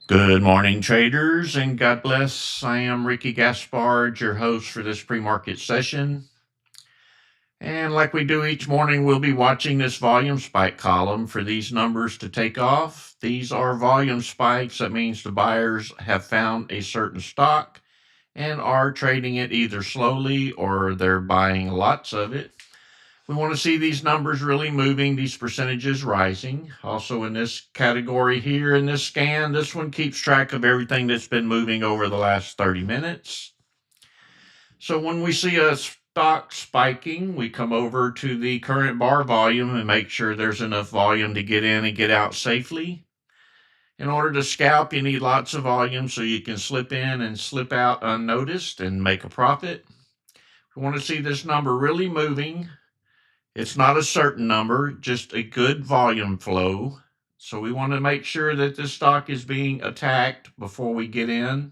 Good morning, traders, and God bless. I am Ricky Gaspard, your host for this pre-market session. And like we do each morning, we'll be watching this volume spike column for these numbers to take off. These are volume spikes. That means the buyers have found a certain stock and are trading it either slowly or they're buying lots of it. We want to see these numbers really moving, these percentages rising. Also in this category here in this scan, this one keeps track of everything that's been moving over the last 30 minutes. So when we see a stock spiking, we come over to the current bar volume and make sure there's enough volume to get in and get out safely. In order to scalp, you need lots of volume so you can slip in and slip out unnoticed and make a profit. We want to see this number really moving. It's not a certain number, just a good volume flow. So we want to make sure that this stock is being attacked before we get in.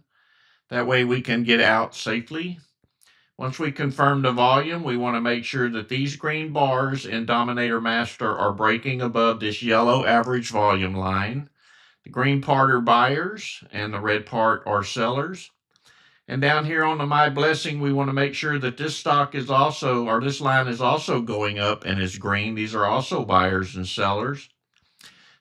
That way we can get out safely. Once we confirm the volume, we want to make sure that these green bars in Dominator Master are breaking above this yellow average volume line. The green part are buyers and the red part are sellers. And down here on the My Blessing, we want to make sure that this stock is also, or this line is also going up and is green. These are also buyers and sellers.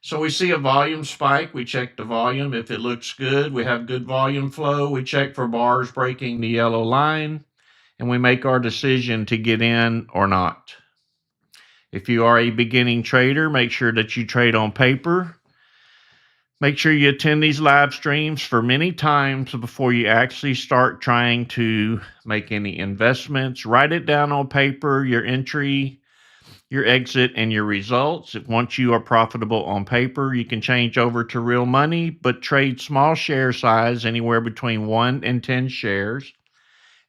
So we see a volume spike. We check the volume. If it looks good, we have good volume flow. We check for bars breaking the yellow line, and we make our decision to get in or not. If you are a beginning trader, make sure that you trade on paper. Make sure you attend these live streams for many times before you actually start trying to make any investments. Write it down on paper, your entry, your exit, and your results. Once you are profitable on paper, you can change over to real money, but trade small share size, anywhere between 1 and 10 shares.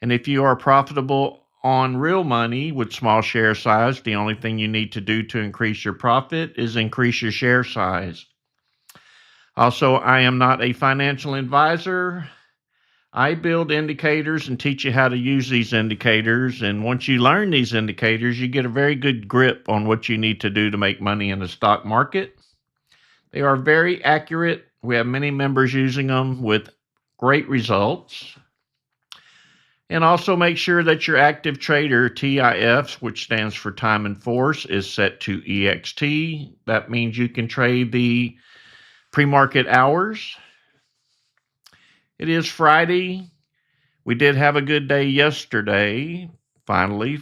And if you are profitable on real money with small share size, the only thing you need to do to increase your profit is increase your share size. Also, I am not a financial advisor. I build indicators and teach you how to use these indicators. And once you learn these indicators, you get a very good grip on what you need to do to make money in the stock market. They are very accurate. We have many members using them with great results. And also make sure that your active trader TIF, which stands for time and force, is set to EXT. That means you can trade the pre-market hours. It is Friday. We did have a good day yesterday, finally.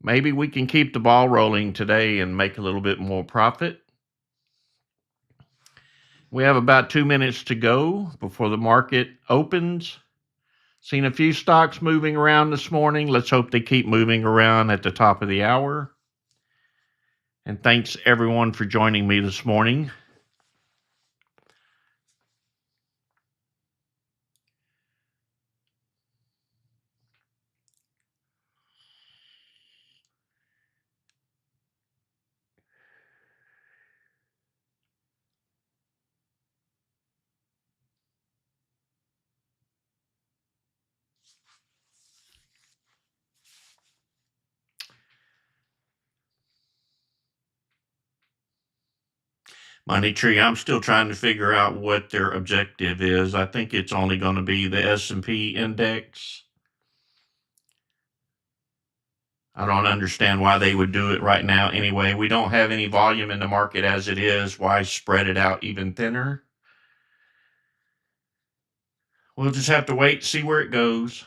Maybe we can keep the ball rolling today and make a little bit more profit. We have about 2 minutes to go before the market opens. Seen a few stocks moving around this morning. Let's hope they keep moving around at the top of the hour. And thanks everyone for joining me this morning. Money Tree, I'm still trying to figure out what their objective is. I think it's only going to be the S&P index. I don't understand why they would do it right now anyway. We don't have any volume in the market as it is. Why spread it out even thinner? We'll just have to wait and see where it goes.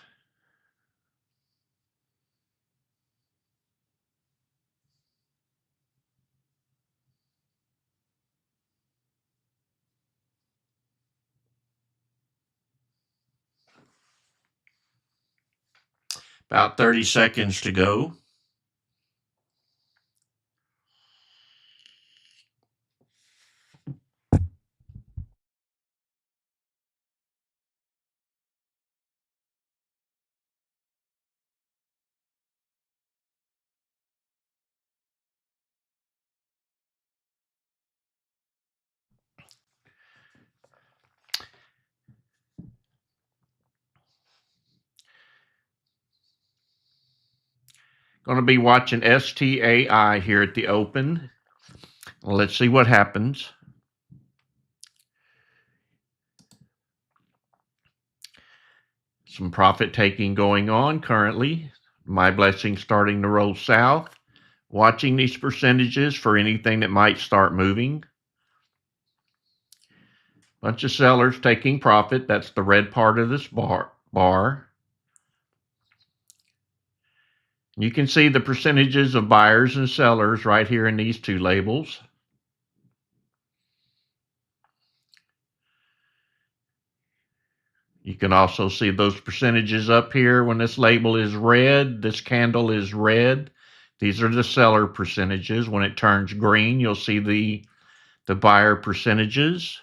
About 30 seconds to go. Going to be watching STAI here at the open. Let's see what happens. Some profit taking going on currently. My blessing starting to roll south. Watching these percentages for anything that might start moving. Bunch of sellers taking profit. That's the red part of this bar. You can see the percentages of buyers and sellers right here in these two labels. You can also see those percentages up here when this label is red, this candle is red. These are the seller percentages. When it turns green, you'll see the buyer percentages.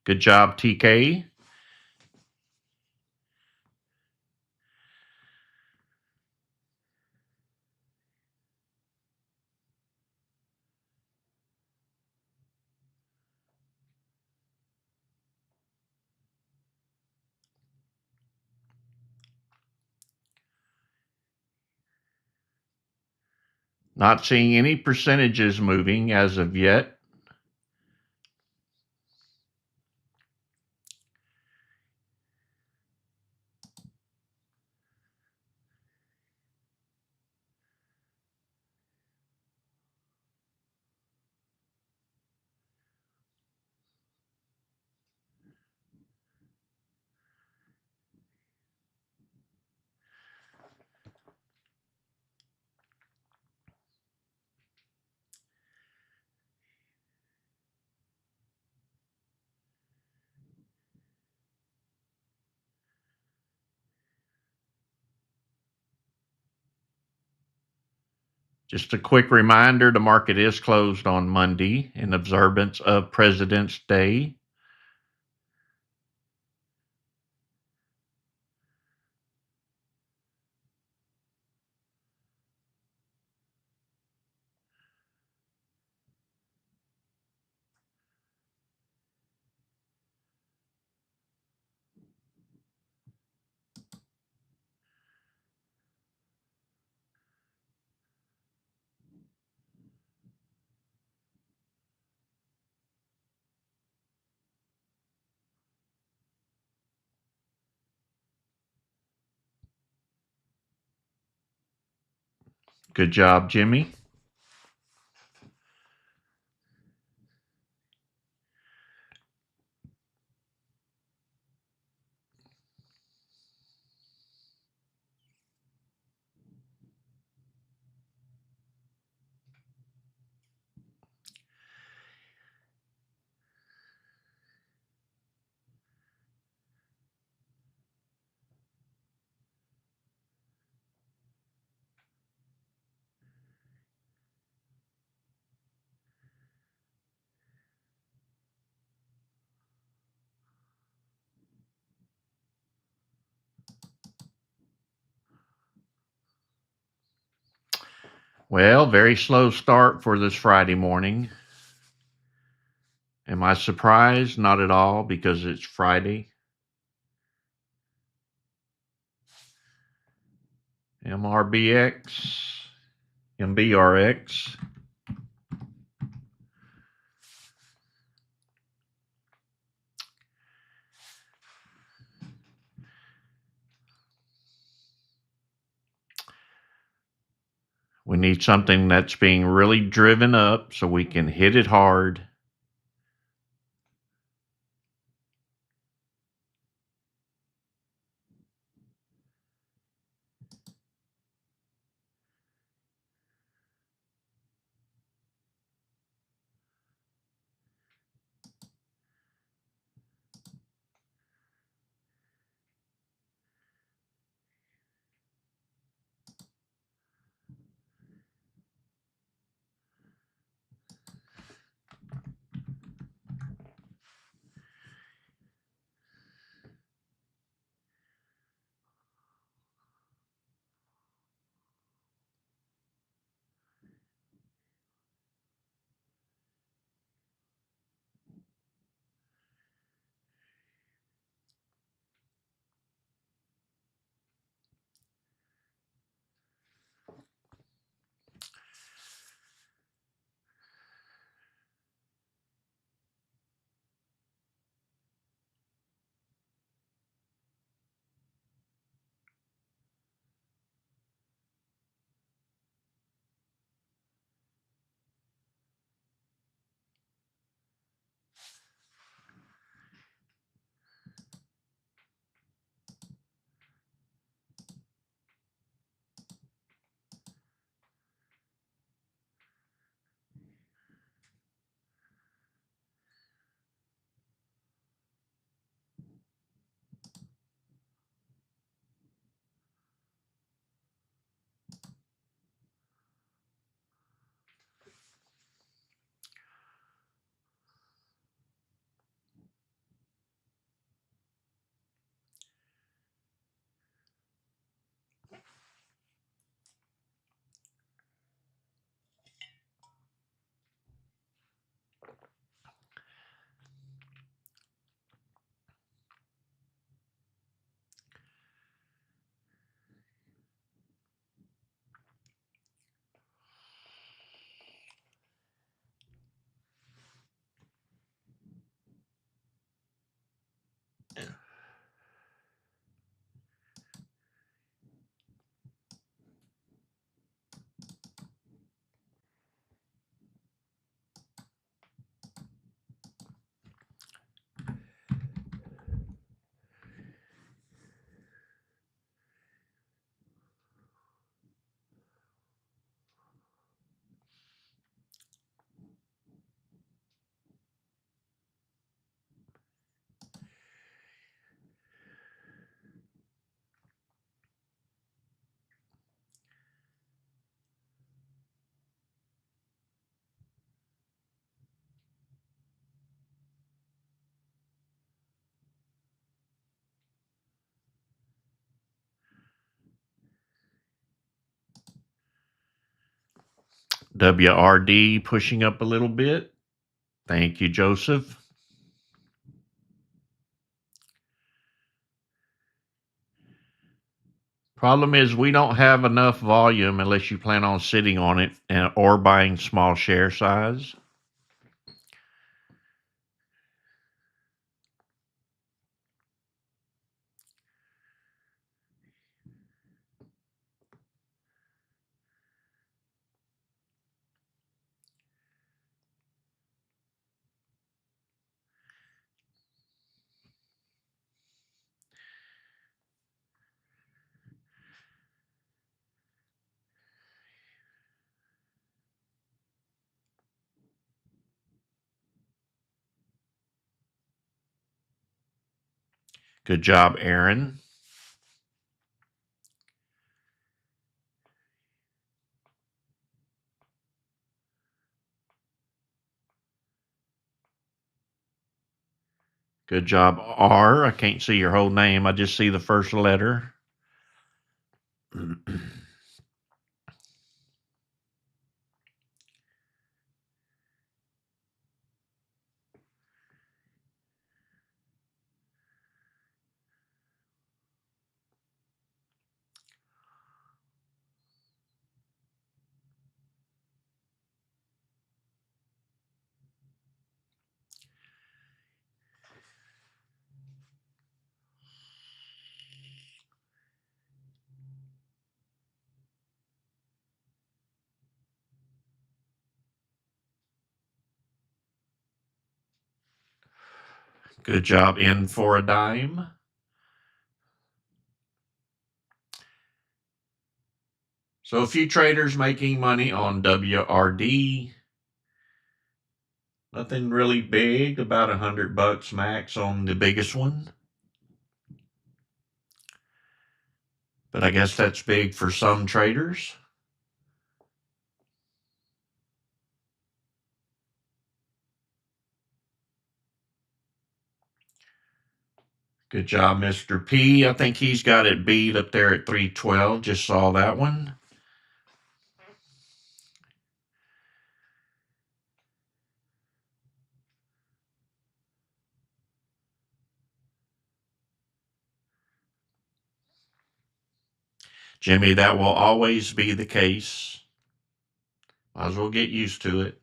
Good job, TK. Not seeing any percentages moving as of yet. Just a quick reminder, the market is closed on Monday in observance of President's Day. Good job, Jimmy. Well, very slow start for this Friday morning. Am I surprised? Not at all, because it's Friday. MRBX, MBRX. We need something that's being really driven up so we can hit it hard. WRD pushing up a little bit. Thank you, Joseph. Problem is we don't have enough volume unless you plan on sitting on it or buying small share size. Good job, Aaron. Good job, R. I can't see your whole name. I just see the first letter. Good job, N for a dime. So a few traders making money on WRD. Nothing really big, about $100 max on the biggest one. But I guess that's big for some traders. Good job, Mr. P. I think he's got it beat up there at 312. Just saw that one. Jimmy, that will always be the case. Might as well get used to it.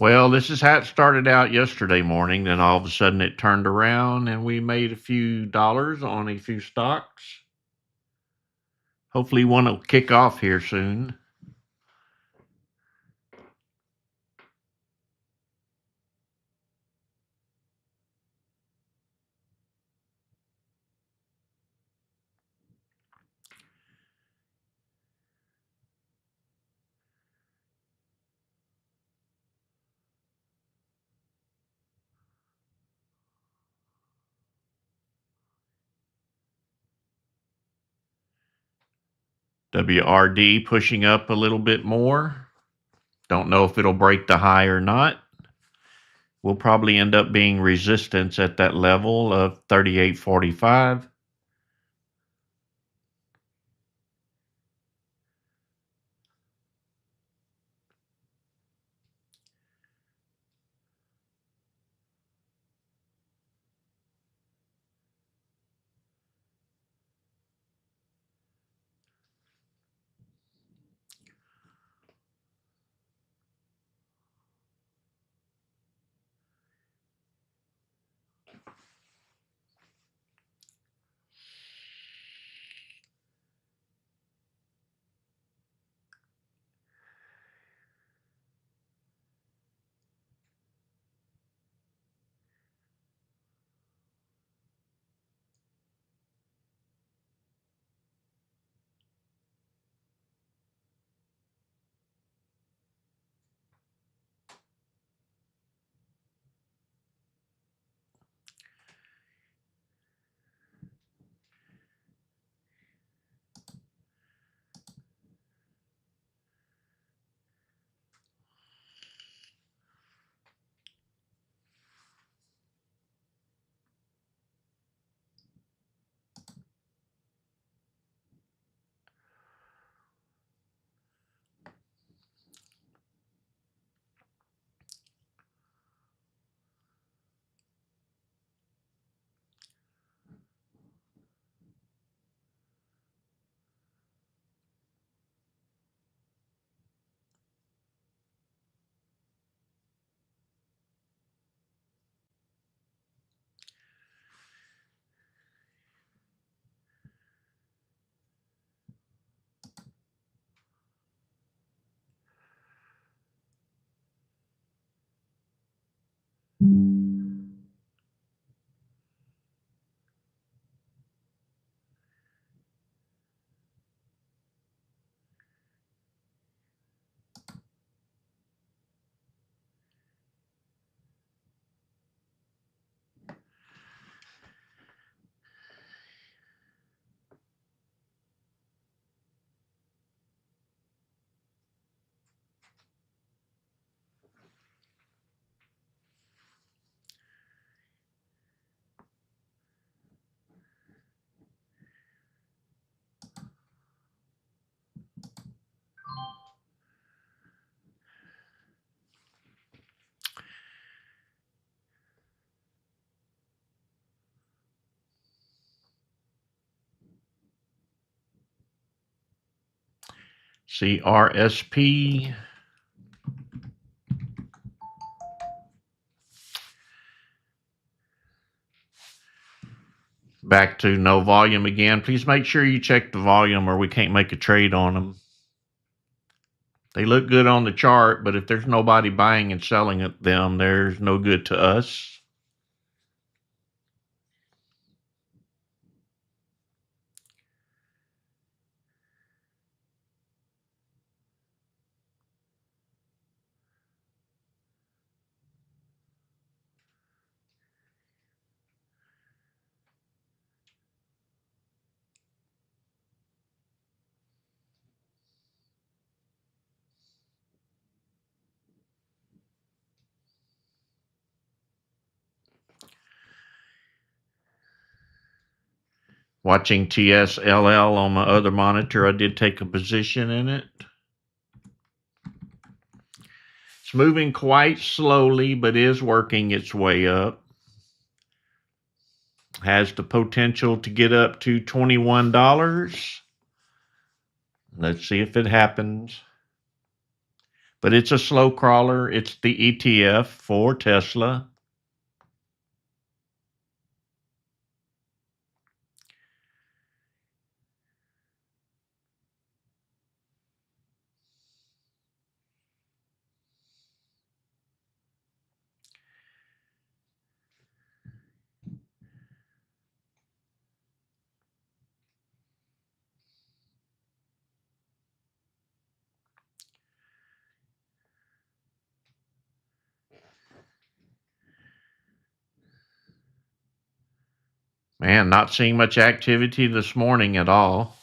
Well, this is how it started out yesterday morning. Then all of a sudden it turned around and we made a few dollars on a few stocks. Hopefully one will kick off here soon. WRD pushing up a little bit more. Don't know if it'll break the high or not. We'll probably end up being resistance at that level of 38.45. CRSP. Back to no volume again. Please make sure you check the volume or we can't make a trade on them. They look good on the chart, but if there's nobody buying and selling them, there's no good to us. Watching TSLL on my other monitor, I did take a position in it. It's moving quite slowly, but is working its way up. Has the potential to get up to $21. Let's see if it happens. But it's a slow crawler. It's the ETF for Tesla. Man, not seeing much activity this morning at all.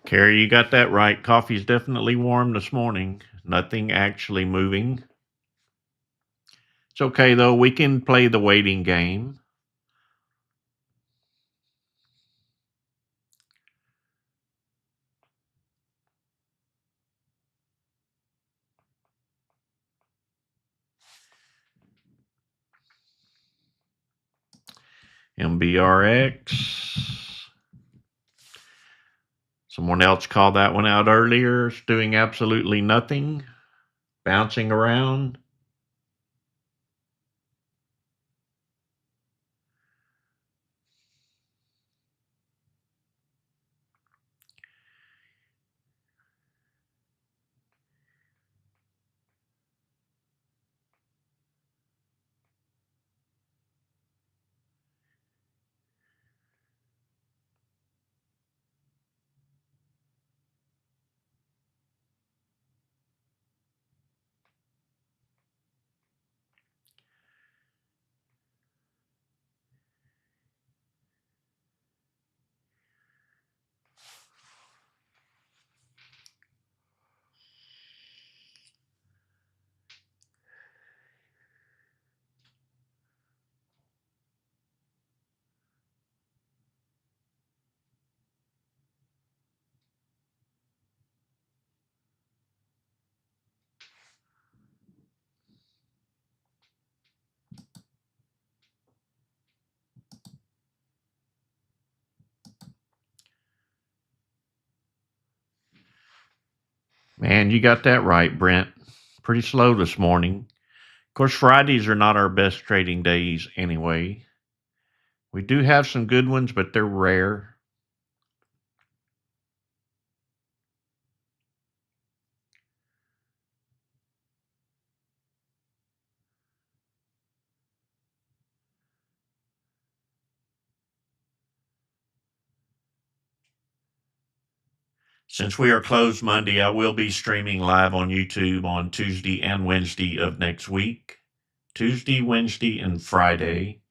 Carrie, you got that right. Coffee's definitely warm this morning. Nothing actually moving. It's okay though. We can play the waiting game. MBRX. Someone else called that one out earlier. It's doing absolutely nothing, bouncing around. Man, you got that right, Brent. Pretty slow this morning. Of course, Fridays are not our best trading days anyway. We do have some good ones, but they're rare. Since we are closed Monday, I will be streaming live on YouTube on Tuesday and Wednesday of next week. Tuesday, Wednesday, and Friday.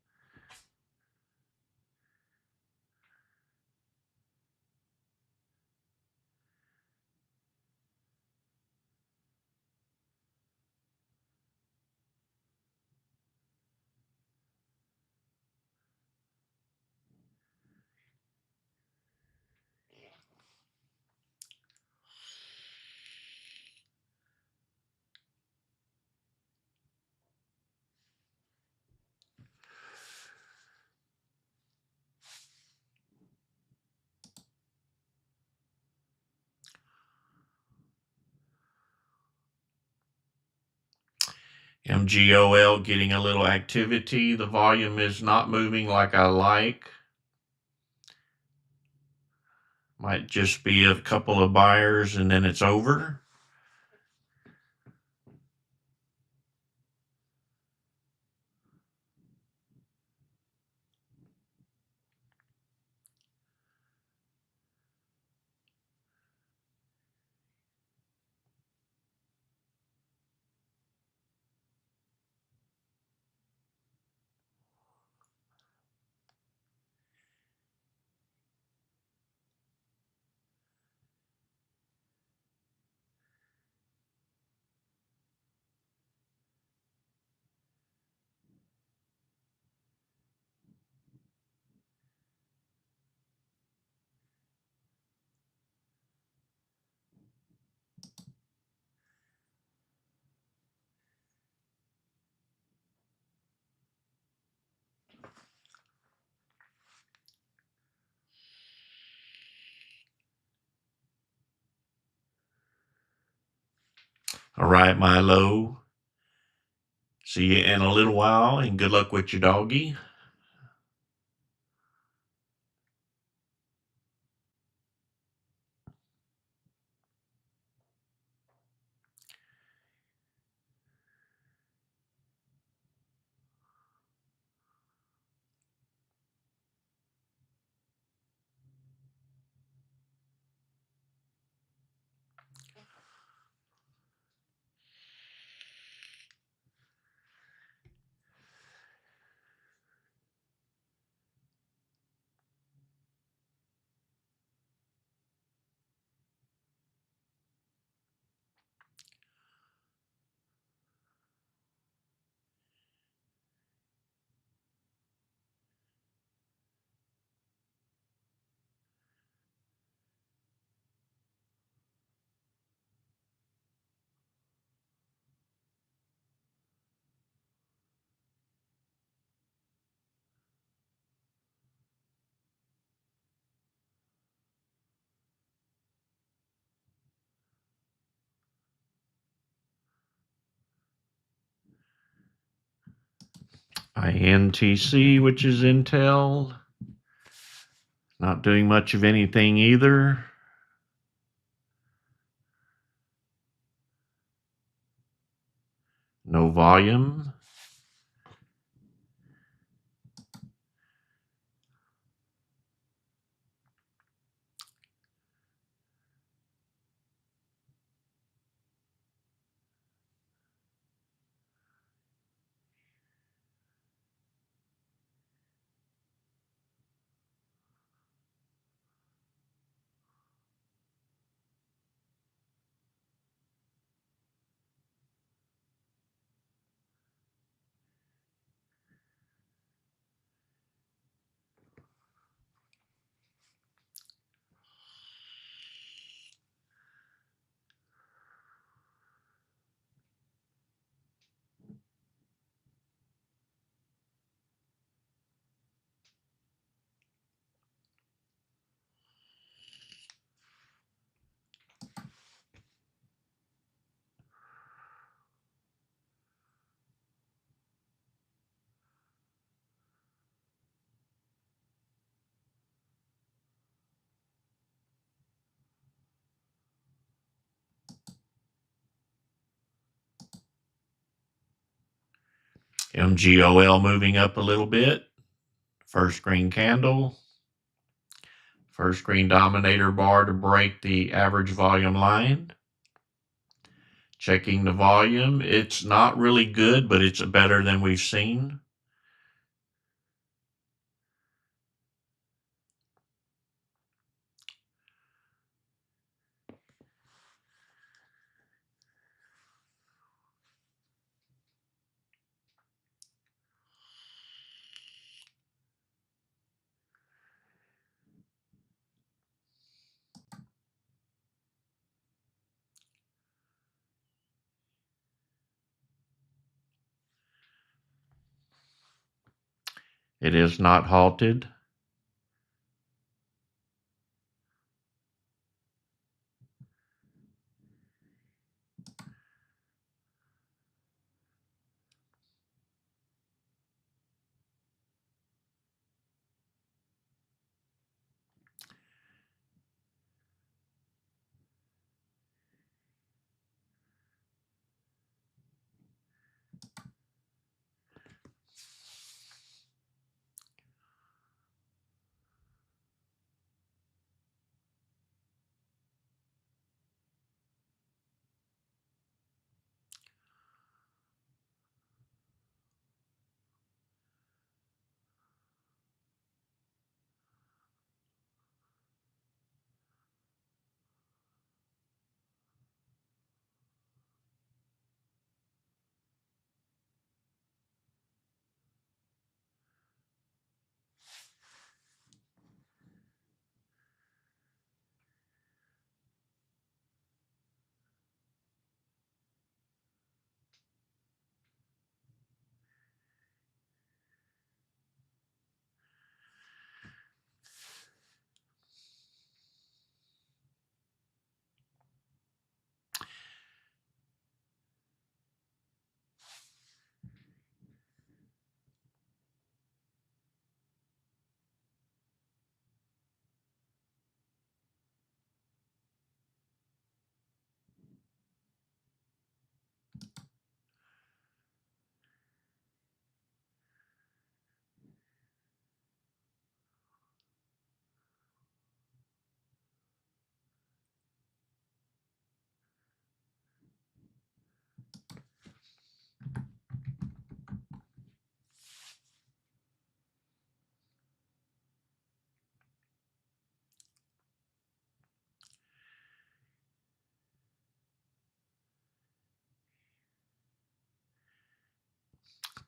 MGOL getting a little activity. The volume is not moving like I like. Might just be a couple of buyers and then it's over. All right, Milo. See you in a little while and good luck with your doggy. INTC, which is Intel, not doing much of anything either. No volume. MGOL moving up a little bit. First green candle. First green dominator bar to break the average volume line. Checking the volume. It's not really good, but it's better than we've seen. It is not halted.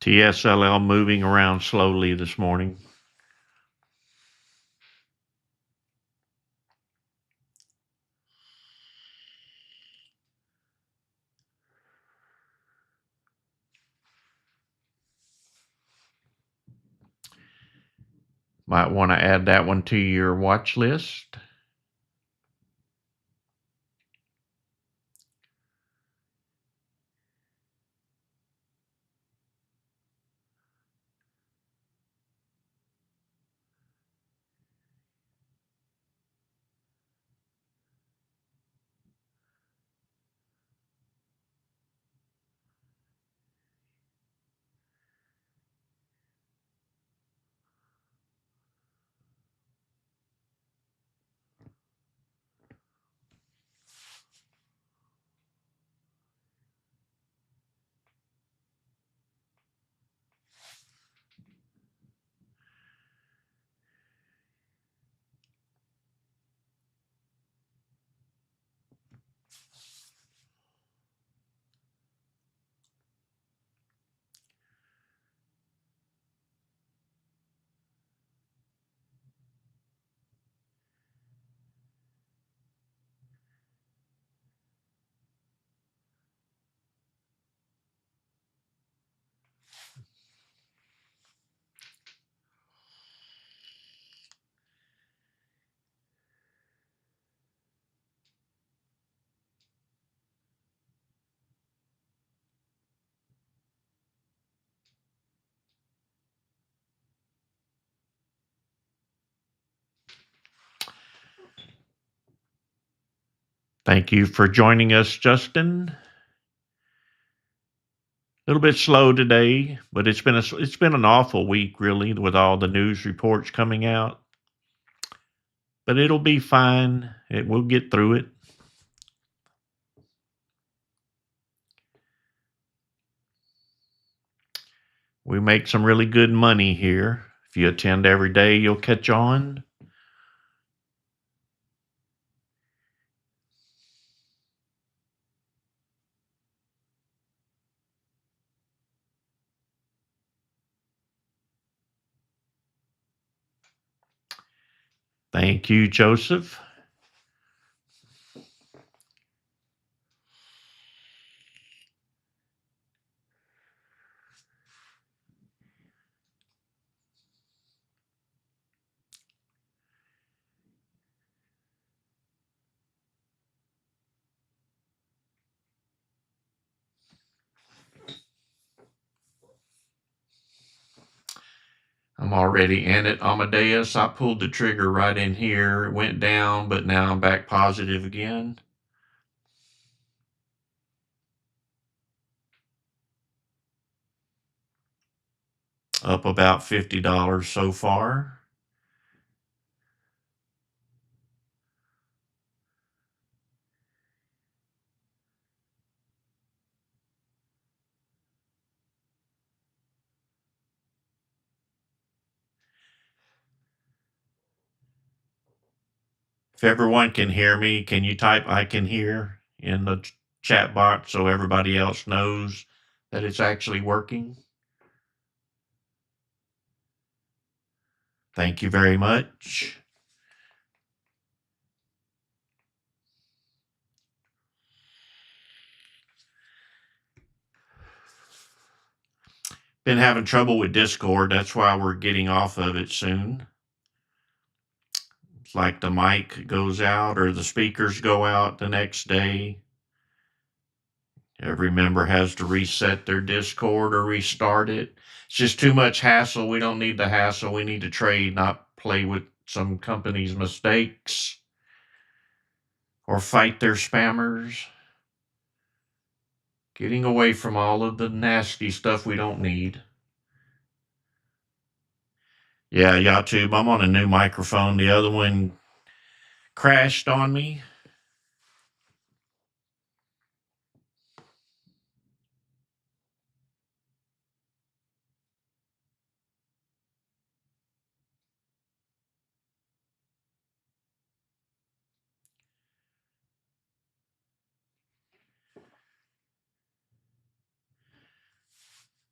TSLL moving around slowly this morning. Might want to add that one to your watch list. Thank you for joining us, Justin. A little bit slow today, but it's been an awful week, really, with all the news reports coming out. But it'll be fine. We'll get through it. We make some really good money here. If you attend every day, you'll catch on. Thank you, Joseph. I'm already in it, Amadeus. I pulled the trigger right in here. It went down, but now I'm back positive again. Up about $50 so far. If everyone can hear me, can you type "I can hear" in the chat box so everybody else knows that it's actually working? Thank you very much. Been having trouble with Discord. That's why we're getting off of it soon. It's like the mic goes out or the speakers go out the next day. Every member has to reset their Discord or restart it. It's just too much hassle. We don't need the hassle. We need to trade, not play with some company's mistakes or fight their spammers. Getting away from all of the nasty stuff we don't need. Yeah, YouTube, I'm on a new microphone. The other one crashed on me.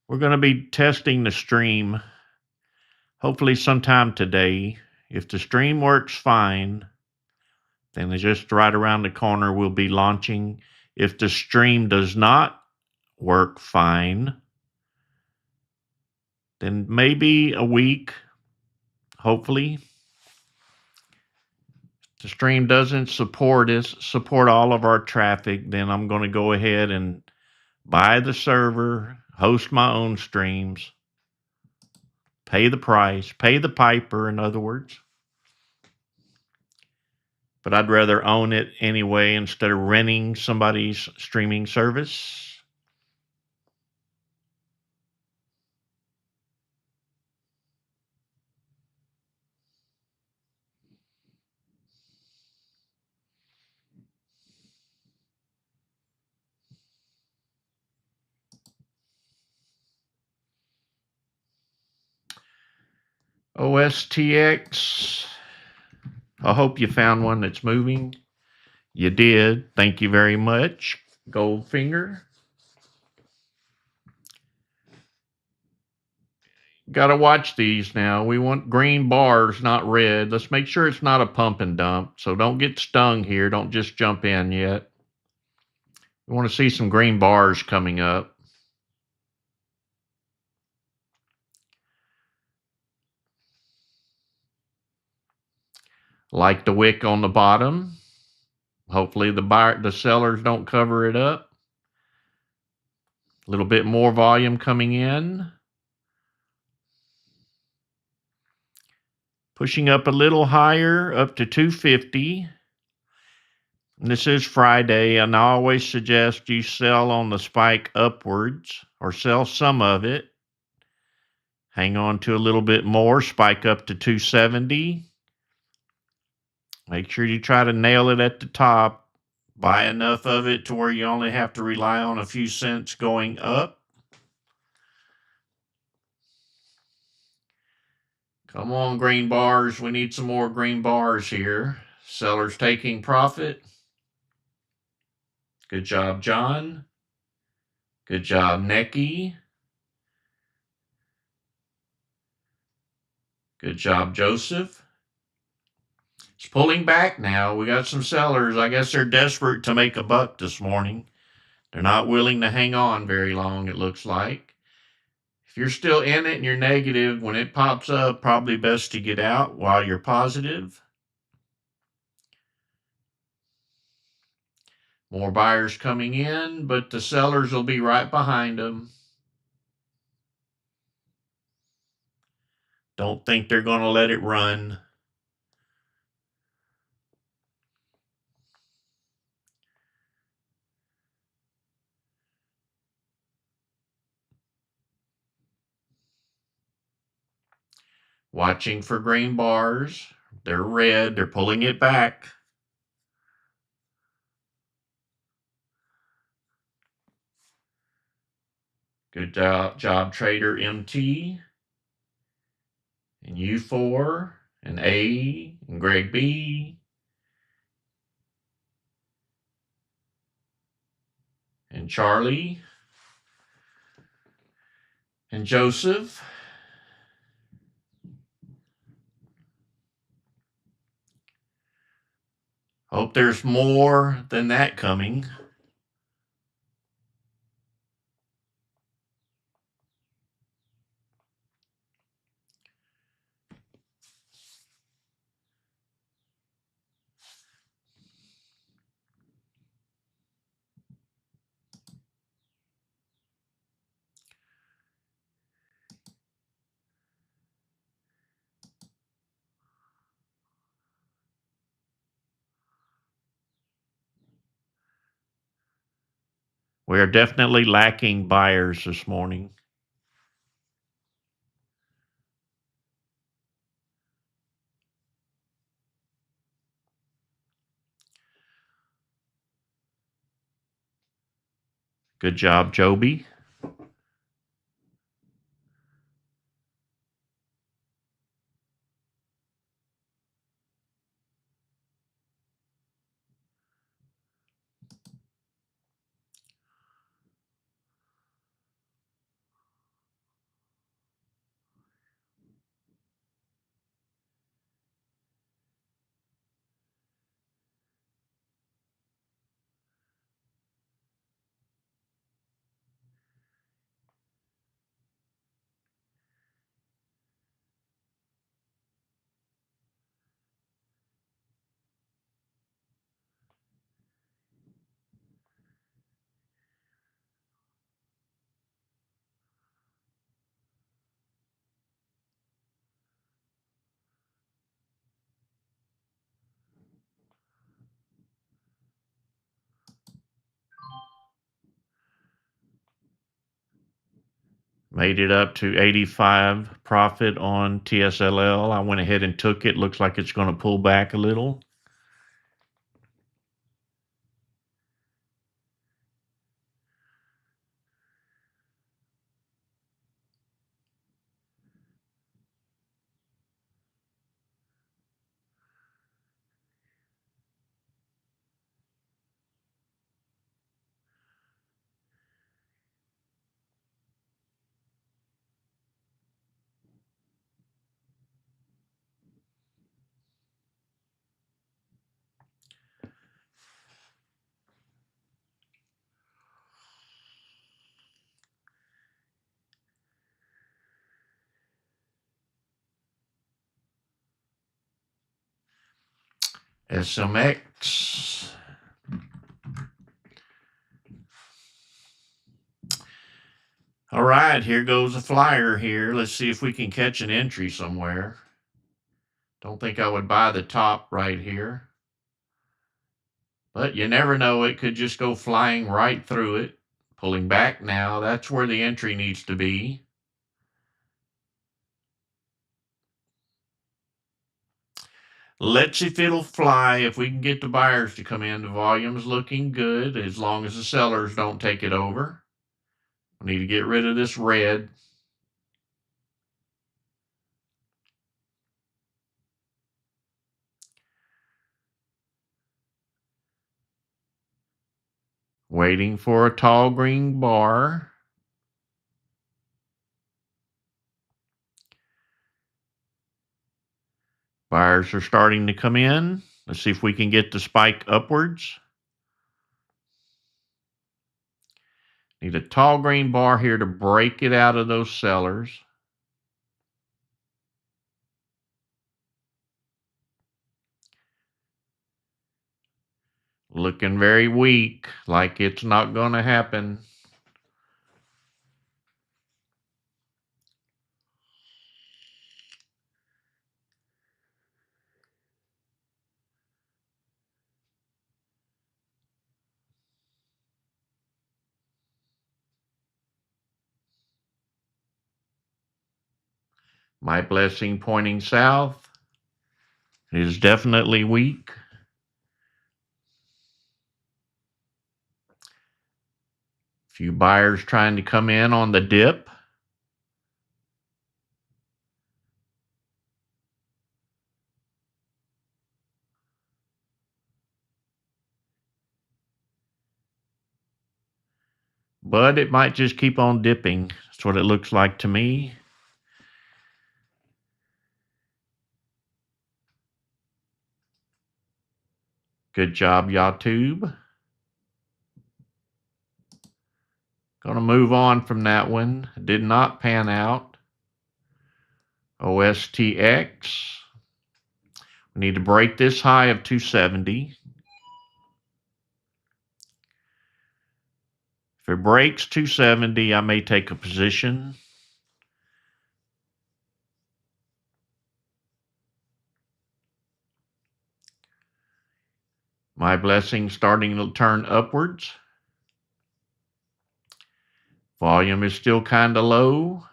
We're going to be testing the stream hopefully sometime today. If the stream works fine, then it's just right around the corner we'll be launching. If the stream does not work fine, then maybe a week, hopefully. If the stream doesn't support all of our traffic, then I'm going to go ahead and buy the server, host my own streams, pay the price, pay the piper, in other words. But I'd rather own it anyway instead of renting somebody's streaming service. OSTX. I hope you found one that's moving. You did. Thank you very much, Goldfinger. Got to watch these now. We want green bars, not red. Let's make sure it's not a pump and dump. So don't get stung here. Don't just jump in yet. We want to see some green bars coming up. Like the wick on the bottom. Hopefully the sellers don't cover it up. A little bit more volume coming in. Pushing up a little higher, up to 250. This is Friday, and I always suggest you sell on the spike upwards or sell some of it. Hang on to a little bit more, spike up to 270. Make sure you try to nail it at the top. Buy enough of it to where you only have to rely on a few cents going up. Come on, green bars. We need some more green bars here. Sellers taking profit. Good job, John. Good job, Necky. Good job, Joseph. It's pulling back now. We got some sellers. I guess they're desperate to make a buck this morning. They're not willing to hang on very long, it looks like. If you're still in it and you're negative, when it pops up, probably best to get out while you're positive. More buyers coming in, but the sellers will be right behind them. Don't think they're going to let it run. Watching for green bars. They're red. They're pulling it back. Good job, Trader MT. And U4. And A. And Greg B. And Charlie. And Joseph. Hope there's more than that coming. We are definitely lacking buyers this morning. Good job, Joby. Made it up to 85 profit on TSLL. I went ahead and took it. Looks like it's going to pull back a little. SMX. All right, here goes a flyer here. Let's see if we can catch an entry somewhere. Don't think I would buy the top right here. But you never know, it could just go flying right through it. Pulling back now, that's where the entry needs to be. Let's see if it'll fly. If we can get the buyers to come in, the volume's looking good as long as the sellers don't take it over. We need to get rid of this red. Waiting for a tall green bar. Buyers are starting to come in. Let's see if we can get the spike upwards. Need a tall green bar here to break it out of those sellers. Looking very weak, like it's not going to happen. My blessing pointing south. It is definitely weak. Few buyers trying to come in on the dip. But it might just keep on dipping. That's what it looks like to me. Good job, YouTube. Going to move on from that one. Did not pan out. OSTX. We need to break this high of 270. If it breaks 270, I may take a position. My blessing starting to turn upwards. Volume is still kind of low.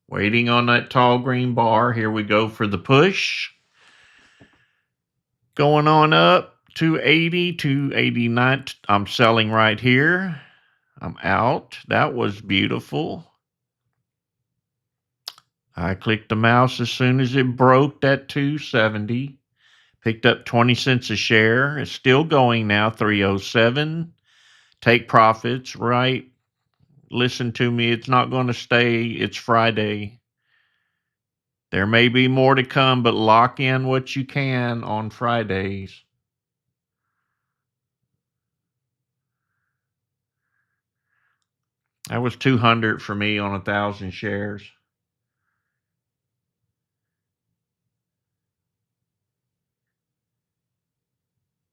Waiting on that tall green bar. Here we go for the push. Going on up, 280, 289. I'm selling right here. I'm out. That was beautiful. I clicked the mouse as soon as it broke that 270. Picked up 20 cents a share. It's still going now, 307. Take profits, right? Listen to me. It's not going to stay. It's Friday. There may be more to come, but lock in what you can on Fridays. That was 200 for me on 1,000 shares.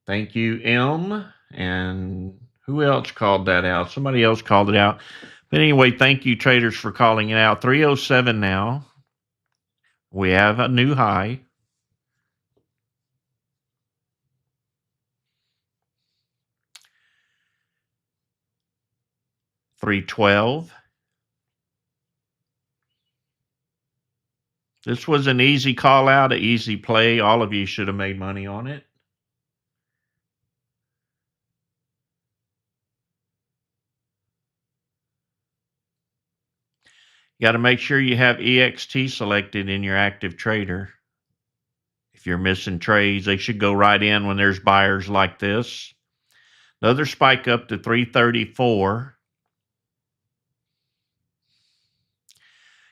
Thank you, M. And who else called that out? Somebody else called it out. But anyway, thank you, traders, for calling it out. 307 now. We have a new high. 312. This was an easy call out, an easy play. All of you should have made money on it. You got to make sure you have EXT selected in your active trader. If you're missing trades, they should go right in when there's buyers like this. Another spike up to 334.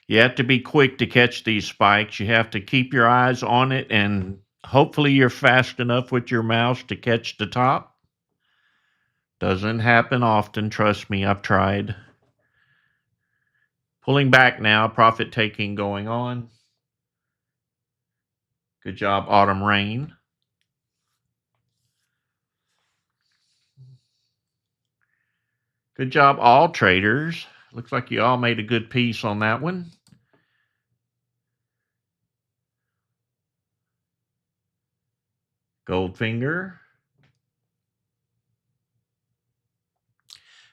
You have to be quick to catch these spikes. You have to keep your eyes on it, and hopefully you're fast enough with your mouse to catch the top. Doesn't happen often, trust me, I've tried. Pulling back now, profit taking going on. Good job, Autumn Rain. Good job, all traders. Looks like you all made a good piece on that one. Goldfinger.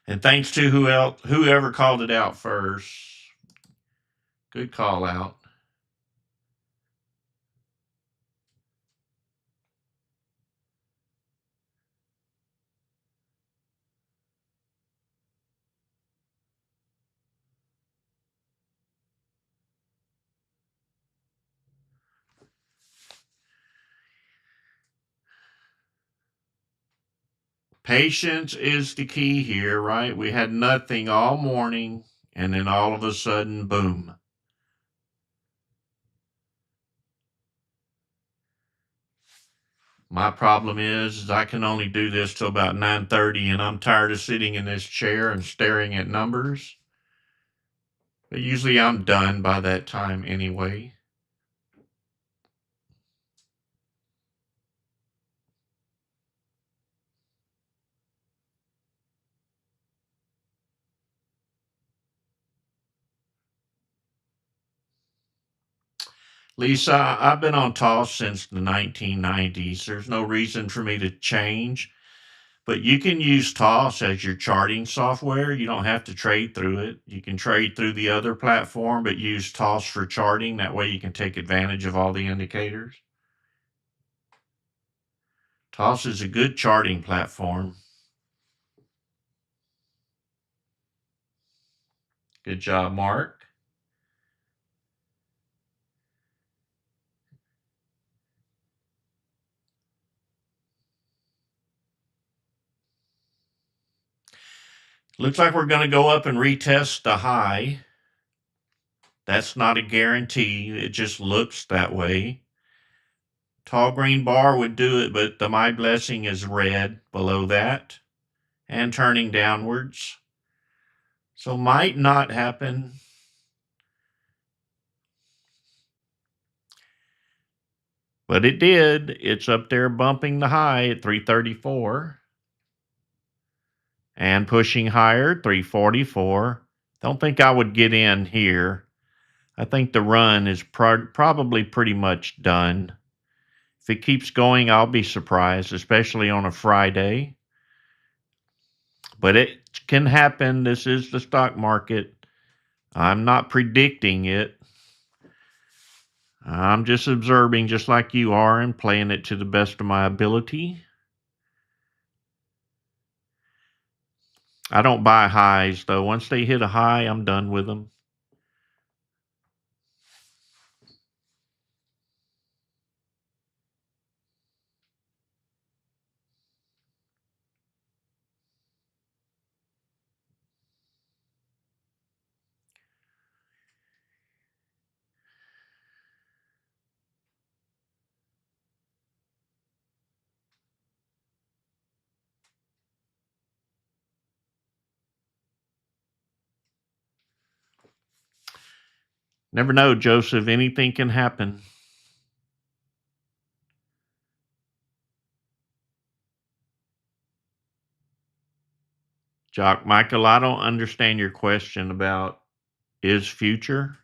And thanks to whoever called it out first. Good call out. Patience is the key here, right? We had nothing all morning, and then all of a sudden, boom. My problem is I can only do this till about 9:30, and I'm tired of sitting in this chair and staring at numbers. But usually I'm done by that time anyway. Lisa, I've been on toss since the 1990s. There's no reason for me to change. But you can use TOS as your charting software. You don't have to trade through it. You can trade through the other platform, but use TOS for charting. That way you can take advantage of all the indicators. TOS is a good charting platform. Good job, Mark. Looks like we're going to go up and retest the high. That's not a guarantee. It just looks that way. Tall green bar would do it, but the My Blessing is red below that and turning downwards. So might not happen. But it did. It's up there bumping the high at 334 and pushing higher, 344. Don't think I would get in here. I think the run is probably pretty much done. If it keeps going, I'll be surprised, especially on a Friday. But it can happen. This is the stock market. I'm not predicting it. I'm just observing just like you are and playing it to the best of my ability. I don't buy highs, though. Once they hit a high, I'm done with them. Never know, Joseph. Anything can happen. Jock Michael, I don't understand your question about is future.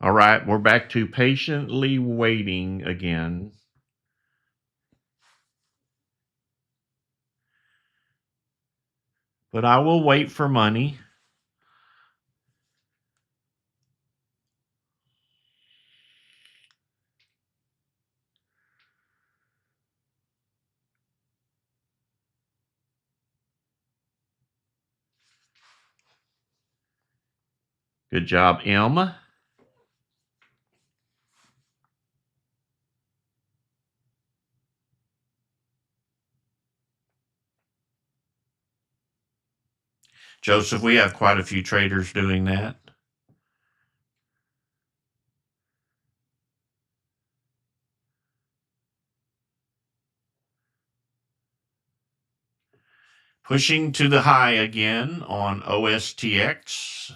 All right, we're back to patiently waiting again. But I will wait for money. Good job, M. Joseph, we have quite a few traders doing that. Pushing to the high again on OSTX.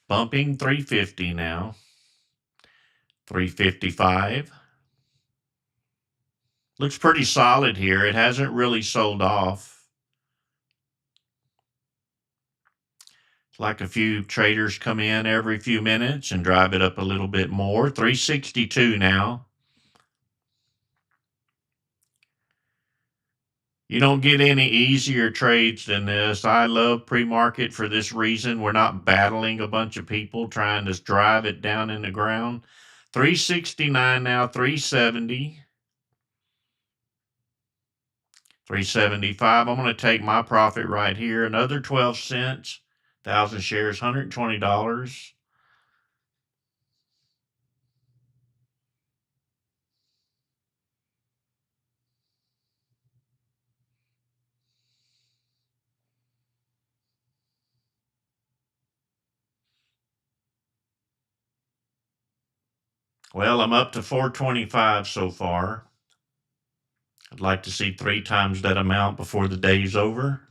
Bumping 350 now. 355. Looks pretty solid here. It hasn't really sold off. It's like a few traders come in every few minutes and drive it up a little bit more. 362 now. You don't get any easier trades than this. I love pre-market for this reason. We're not battling a bunch of people trying to drive it down in the ground. 369 now, 370. 375. I'm going to take my profit right here. Another 12 cents. 1,000 shares, $120. Well, I'm up to 425 so far. I'd like to see 3 times that amount before the day's over.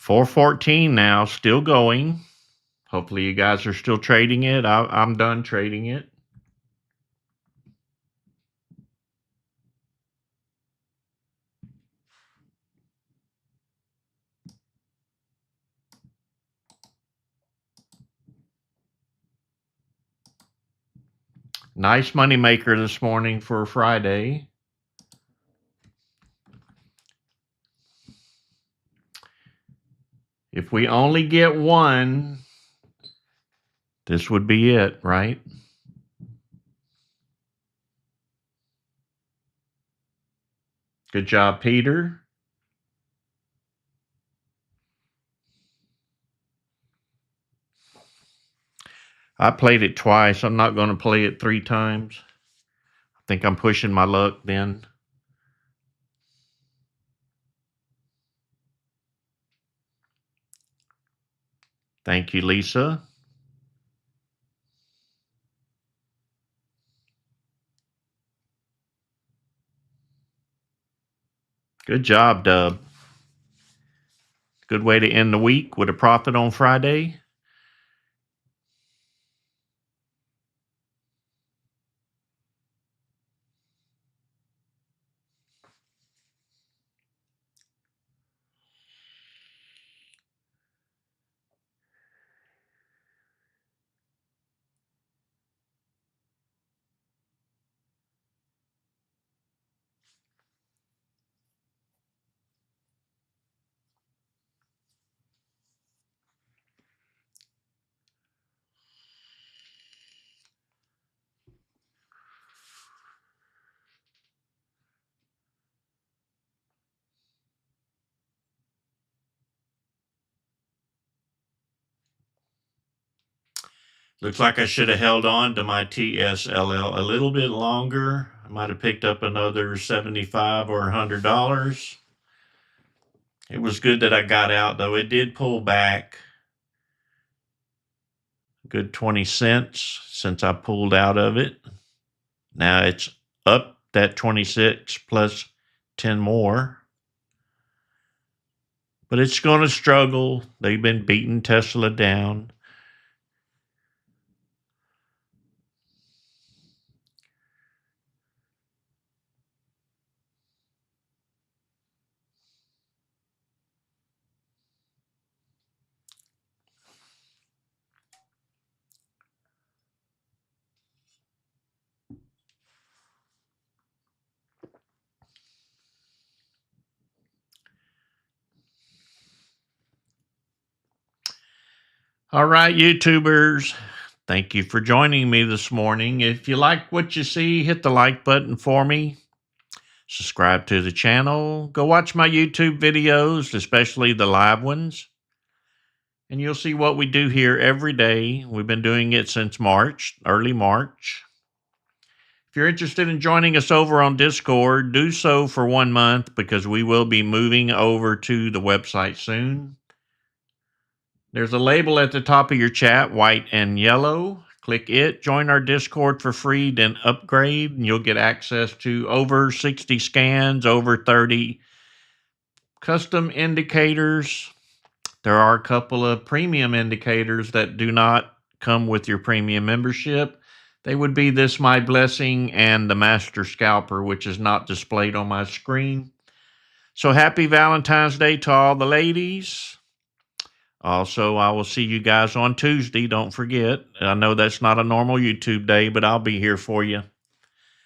$414 now, still going. Hopefully you guys are still trading it. I'm done trading it. Nice money maker this morning for Friday. If we only get one, this would be it, right? Good job, Peter. I played it twice. I'm not going to play it 3 times. I think I'm pushing my luck then. Thank you, Lisa. Good job, Dub. Good way to end the week with a profit on Friday. Looks like I should have held on to my TSLL a little bit longer. I might have picked up another $75 or $100. It was good that I got out, though. It did pull back a good 20 cents since I pulled out of it. Now it's up that 26 plus 10 more. But it's going to struggle. They've been beating Tesla down. All right, YouTubers. Thank you for joining me this morning. If you like what you see, hit the like button for me. Subscribe to the channel. Go watch my YouTube videos, especially the live ones. And you'll see what we do here every day. We've been doing it since March, early March. If you're interested in joining us over on Discord, do so for 1 month because we will be moving over to the website soon. There's a label at the top of your chat, white and yellow. Click it, join our Discord for free, then upgrade, and you'll get access to over 60 scans, over 30 custom indicators. There are a couple of premium indicators that do not come with your premium membership. They would be this My Blessing and the Master Scalper, which is not displayed on my screen. So happy Valentine's Day to all the ladies. Also, I will see you guys on Tuesday. Don't forget. I know that's not a normal YouTube day, but I'll be here for you.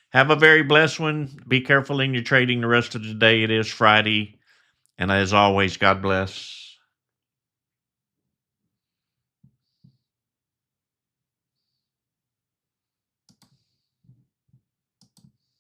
Have a very blessed one. Be careful in your trading the rest of the day. It is Friday. And as always, God bless.